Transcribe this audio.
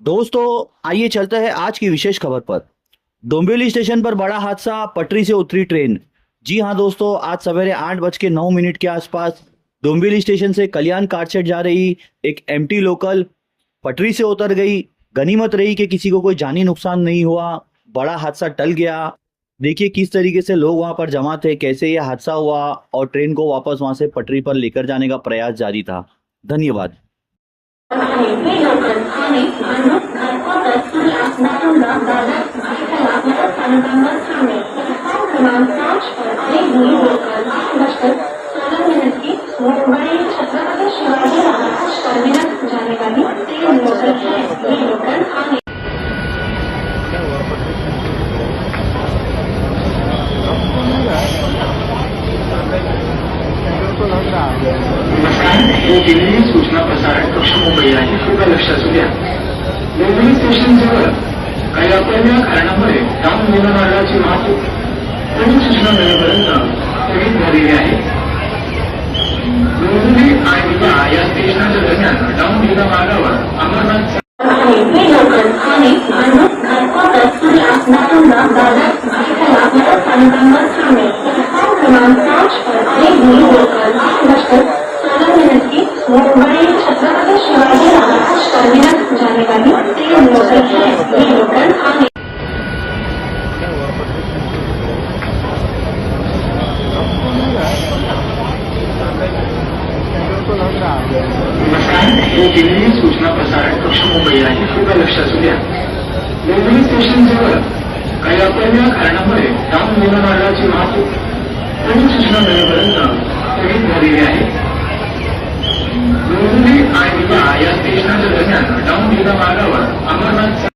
दोस्तों, आइए चलते हैं आज की विशेष खबर पर। डोंबिवली स्टेशन पर बड़ा हादसा, पटरी से उतरी ट्रेन। जी हां दोस्तों, आज सवेरे 8:09 के आसपास डोंबिवली स्टेशन से कल्याण कारशेड जा रही एक एमटी लोकल पटरी से उतर गई। गनीमत रही कि किसी को कोई जानी नुकसान नहीं हुआ। बड़ा हादसा टल गया। देखिए किस तरीके से लोग वहां पर जमा थे, कैसे यह हादसा हुआ और ट्रेन को वापस वहां से पटरी पर लेकर जाने का प्रयास जारी था। धन्यवाद। मुंबई छत्रपति शिवाजी महाराज टर्मिनस जाने वाली ट्रेन लोकल है। ये लोकल आने हे दिल्ली सूचना प्रसारण कक्ष मुंबई आहे. कृपया लक्षात असू द्या, डोंबिवली स्टेशन जवळ काही अपरिहार्य कारणामुळे डाऊन विमानमार्गाची वाहतूक पुढील सूचना मिळेपर्यंत स्थगित झालेली आहे. डोंबिवली आणि विटा या स्टेशनच्या दरम्यान डाऊन विमानमार्गावर अमरनाथ ये लोकल आने मुंबई छत्रपति शिवाजी महाराज टर्मिनस जाने वाली ट्रेन लोकल है। ये लोकल आने हे दिल्ली सूचना प्रसारण कक्ष मुंबई आहे. कृपया लक्षात असू द्या, डोंबिवली स्टेशन जवळ काही अपरिहार्य कारणामुळे डाऊन विमानमार्गाची वाहतूक पुढील सूचना मिळेपर्यंत स्थगित झालेली आहे. डोंबिवली आणि विटा या स्टेशनच्या दरम्यान डाऊन विमानमार्गावर अमरनाथ